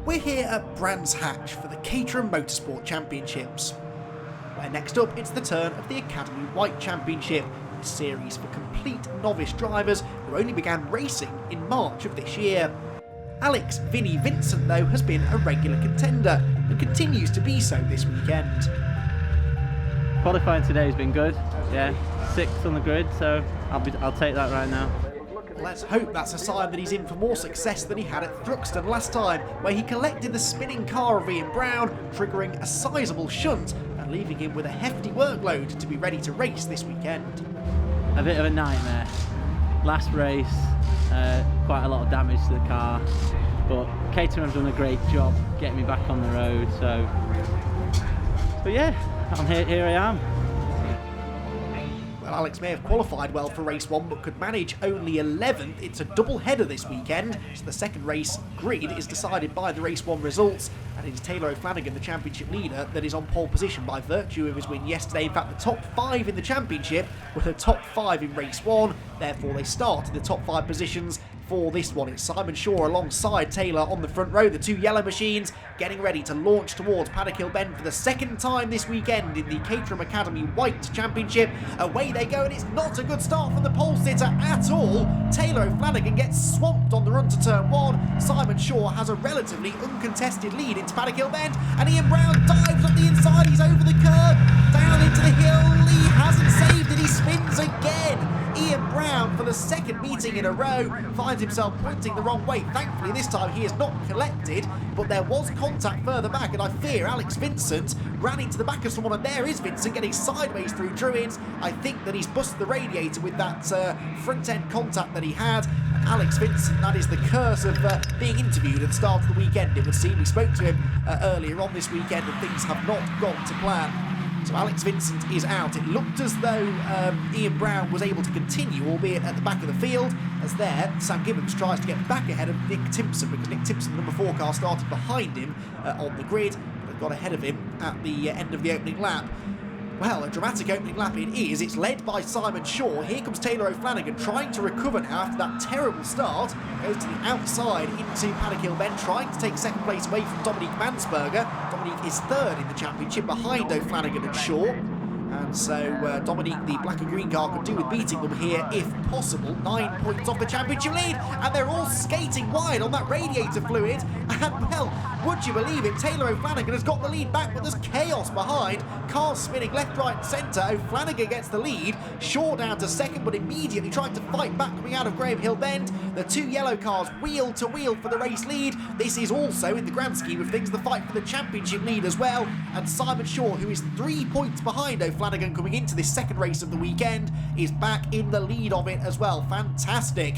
We're here at Brands Hatch for the Caterham Motorsport Championships, where next up it's the turn of the Academy White Championship, a series for complete novice drivers who only began racing in March of this year. Alex Vinny Vincent though has been a regular contender and continues to be so this weekend. Qualifying today has been good, yeah, 6th on the grid, so I'll take that right now. Let's hope that's a sign that he's in for more success than he had at Thruxton last time, where he collected the spinning car of Ian Brown, triggering a sizable shunt and leaving him with a hefty workload to be ready to race this weekend. A bit of a nightmare. Last race, quite a lot of damage to the car, but Caterham have done a great job getting me back on the road, so yeah, here I am. Well, Alex may have qualified well for race 1 but could manage only 11th. It's a double header this weekend, so the second race grid is decided by the race 1 results, and it is Taylor O'Flanagan, the championship leader, that is on pole position by virtue of his win yesterday. In fact, the top 5 in the championship were the top 5 in race 1, therefore they start in the top 5 positions for this one. It's Simon Shaw alongside Taylor on the front row, the two yellow machines getting ready to launch towards Paddock Hill Bend for the second time this weekend in the Caterham Academy White Championship. Away they go, and it's not a good start from the pole sitter at all. Taylor O'Flanagan gets swamped on the run to turn 1. Simon Shaw has a relatively uncontested lead into Paddock Hill Bend, and Ian Brown dives up the inside. He's over the curb, down into the hill. He hasn't saved it, he spins again. Ian Brown, for the second meeting in a row, finds himself pointing the wrong way. Thankfully this time he is not collected, but there was contact further back, and I fear Alex Vincent ran into the back of someone, and there is Vincent getting sideways through Druids. I think that he's busted the radiator with that front end contact that he had. And Alex Vincent, that is the curse of being interviewed at the start of the weekend, it would seem. We spoke to him earlier on this weekend and things have not gone to plan. So Alex Vincent is out. It looked as though Ian Brown was able to continue, albeit at the back of the field, as there Sam Gibbons tries to get back ahead of Nick Timpson, because Nick Timpson, the number 4 car, started behind him on the grid, but got ahead of him at the end of the opening lap. Well, a dramatic opening lap it is. It's led by Simon Shaw. Here comes Taylor O'Flanagan trying to recover now after that terrible start. Goes to the outside into Paddock Hill Bend, trying to take second place away from Dominique Mansberger. Dominique is third in the championship behind O'Flanagan and Shaw. And so Dominique, the black and green car, could do with beating them here if possible. 9 points off the championship lead, and they're all skating wide on that radiator fluid. And well, would you believe it, Taylor O'Flanagan has got the lead back, but there's chaos behind. Cars spinning left, right and centre. O'Flanagan gets the lead. Shaw down to second, but immediately trying to fight back coming out of Graham Hill Bend. The two yellow cars wheel to wheel for the race lead. This is also, in the grand scheme of things, the fight for the championship lead as well. And Simon Shaw, who is 3 points behind O'Flanagan coming into this second race of the weekend, is back in the lead of it as well. Fantastic.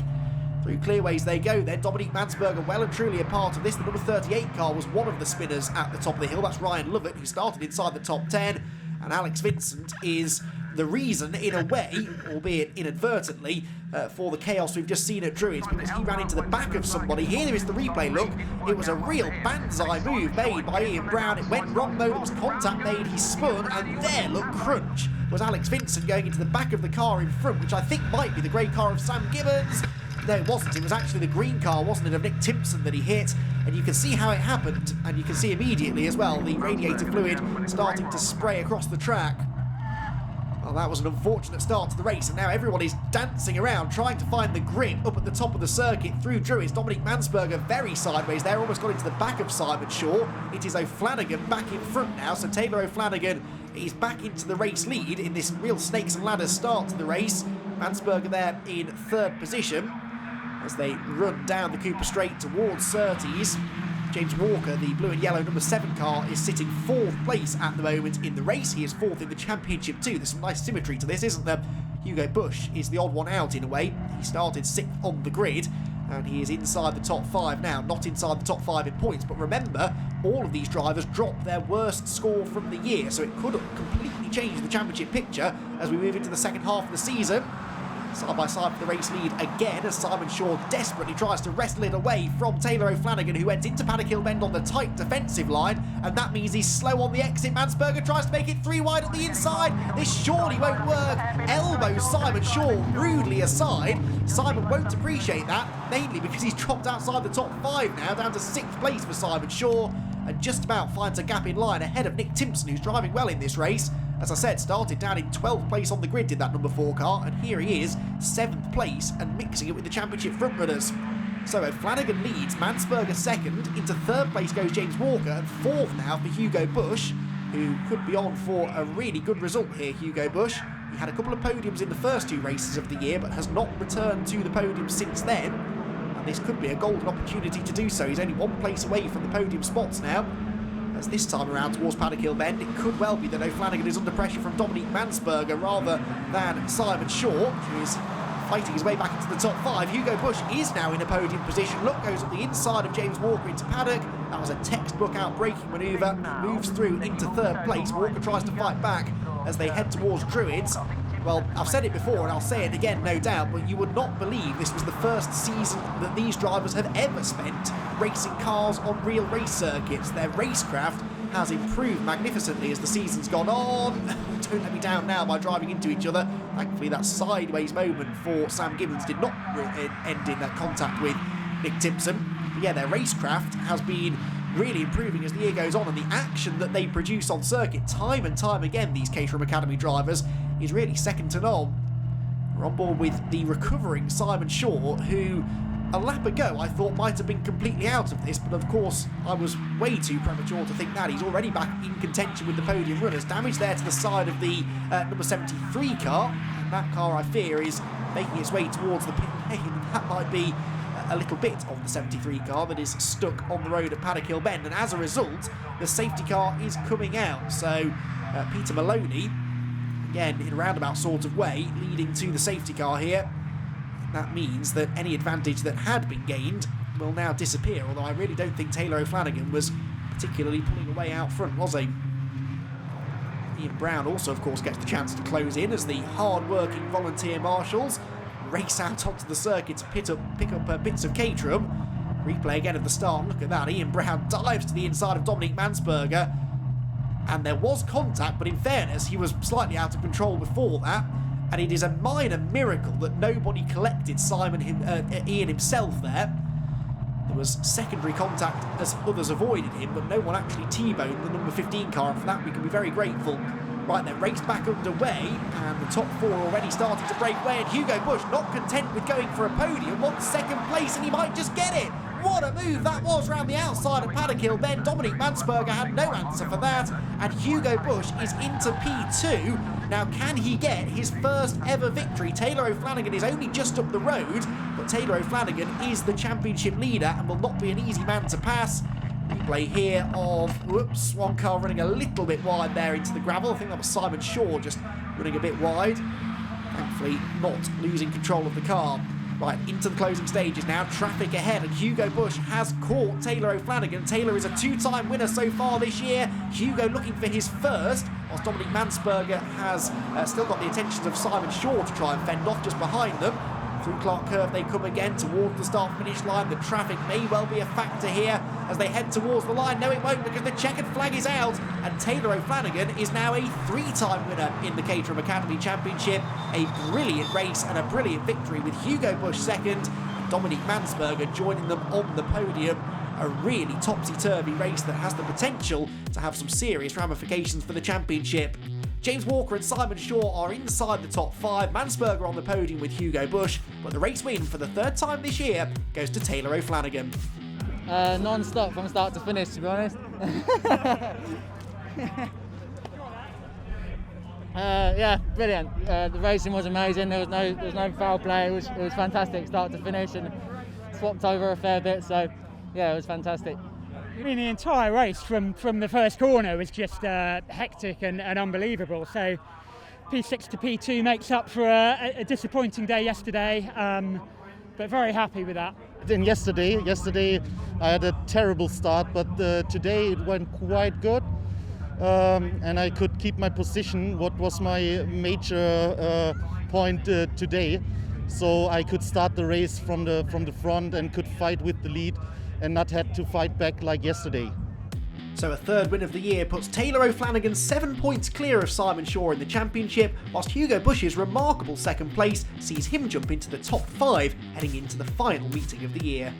Through clearways they go then. Dominique Mansberger well and truly a part of this. The number 38 car was one of the spinners at the top of the hill. That's Ryan Lovett, who started inside the top 10. And Alex Vincent is the reason, in a way, albeit inadvertently, for the chaos we've just seen at Druids, because he ran into the back of somebody. Here is the replay look. It was a real banzai move made by Ian Brown. It went wrong though, there was contact made, he spun, and there, look, crunch, was Alex Vincent going into the back of the car in front, which I think might be the grey car of Sam Gibbons. No, it wasn't. It was actually the green car, wasn't it, of Nick Timpson that he hit. And you can see how it happened, and you can see immediately as well the radiator fluid starting to spray across the track. Well, that was an unfortunate start to the race, and now everyone is dancing around trying to find the grip up at the top of the circuit through Druids. Dominique Mansberger very sideways there, almost got into the back of Simon Shaw. It is O'Flanagan back in front now, so Taylor O'Flanagan is back into the race lead in this real snakes and ladders start to the race. Mansberger there in third position as they run down the Cooper Straight towards Surtees. James Walker, the blue and yellow number 7 car, is sitting 4th place at the moment in the race. He is 4th in the championship too. There's some nice symmetry to this, isn't there? Hugo Bush is the odd one out in a way. He started 6th on the grid, and he is inside the top 5 now. Not inside the top 5 in points, but remember, all of these drivers dropped their worst score from the year, so it could completely change the championship picture as we move into the second half of the season. side by side for the race lead again as Simon Shaw desperately tries to wrestle it away from Taylor O'Flanagan, who went into Paddock Hill Bend on the tight defensive line, and that means he's slow on the exit. Mansberger tries to make it 3 wide on the inside. This surely won't work. Elbows Simon Shaw rudely aside. Simon won't appreciate that, mainly because he's dropped outside the top 5 now, down to 6th place for Simon Shaw, and just about finds a gap in line ahead of Nick Timpson, who's driving well in this race. As I said, started down in 12th place on the grid, did that number 4 car, and here he is, 7th place, and mixing it with the championship frontrunners. So O'Flanagan leads, Mansberger second, into 3rd place goes James Walker, and 4th now for Hugo Bush, who could be on for a really good result here, Hugo Bush. He had a couple of podiums in the first 2 races of the year, but has not returned to the podium since then, and this could be a golden opportunity to do so. He's only 1 place away from the podium spots now. As this time around towards Paddock Hill Bend, it could well be that O'Flanagan is under pressure from Dominique Mansberger rather than Simon Shaw, who is fighting his way back into the top 5. Hugo Bush is now in a podium position. Look goes up the inside of James Walker into paddock. That was a textbook out-braking manoeuvre. Moves through into 3rd place. Walker tries to fight back as they head towards Druids. Well, I've said it before and I'll say it again, no doubt, but you would not believe this was the first season that these drivers have ever spent racing cars on real race circuits. Their racecraft has improved magnificently as the season's gone on. Don't let me down now by driving into each other. Thankfully, that sideways moment for Sam Gibbons did not end in that contact with Nick Timpson. But yeah, their racecraft has been really improving as the year goes on, and the action that they produce on circuit time and time again, these Caterham Academy drivers, is really second to none. We're on board with the recovering Simon Shaw, who a lap ago I thought might have been completely out of this, but of course I was way too premature to think that. He's already back in contention with the podium runners. Damage there to the side of the number 73 car, and that car I fear is making its way towards the pit lane. That might be a little bit of the 73 car that is stuck on the road at Paddock Hill Bend, and as a result the safety car is coming out. So Peter Maloney, again in a roundabout sort of way, leading to the safety car here. That means that any advantage that had been gained will now disappear, although I really don't think Taylor O'Flanagan was particularly pulling away out front, was he? Ian Brown also of course gets the chance to close in as the hard-working volunteer marshals race out onto the circuit to pick up bits of Caterham. Replay again of the start. Look at that. Ian Brown dives to the inside of Dominique Mansberger, and there was contact, but in fairness he was slightly out of control before that, and it is a minor miracle that nobody collected Ian himself there. There was secondary contact as others avoided him, but no one actually T-boned the number 15 car, and for that we can be very grateful. Right then, race back underway, and the top 4 already starting to break away, and Hugo Bush, not content with going for a podium, wants 2nd place, and he might just get it. What a move that was round the outside of Paddock Hill Bend. Dominique Mansberger had no answer for that, and Hugo Bush is into P2. Now, can he get his first ever victory? Taylor O'Flanagan is only just up the road, but Taylor O'Flanagan is the championship leader and will not be an easy man to pass. Replay here of, whoops, one car running a little bit wide there into the gravel. I think that was Simon Shaw just running a bit wide. Thankfully not losing control of the car. Right, into the closing stages now, traffic ahead, and Hugo Bush has caught Taylor O'Flanagan. Taylor is a 2-time winner so far this year. Hugo looking for his first, whilst Dominique Mansberger has still got the attentions of Simon Shaw to try and fend off just behind them. Through Clark Curve they come again towards the start-finish line. The traffic may well be a factor here as they head towards the line. No, it won't, because the checkered flag is out, and Taylor O'Flanagan is now a 3-time winner in the Caterham Academy Championship. A brilliant race and a brilliant victory with Hugo Bush second and Dominique Mansberger joining them on the podium. A really topsy-turvy race that has the potential to have some serious ramifications for the championship. James Walker and Simon Shaw are inside the top 5, Mansberger on the podium with Hugo Bush, but the race win for the 3rd time this year goes to Taylor O'Flanagan. Non-stop from start to finish, to be honest. Yeah, brilliant. The racing was amazing. There was no foul play. It was fantastic start to finish, and swapped over a fair bit. So yeah, it was fantastic. I mean, the entire race from the first corner was just hectic and unbelievable. So P6 to P2 makes up for a disappointing day yesterday, but very happy with that. And yesterday I had a terrible start, but today it went quite good, and I could keep my position. What was my major point today, so I could start the race from the front and could fight with the lead and not had to fight back like yesterday. So a third win of the year puts Taylor O'Flanagan 7 points clear of Simon Shaw in the championship, whilst Hugo Bush's remarkable second place sees him jump into the top 5 heading into the final meeting of the year.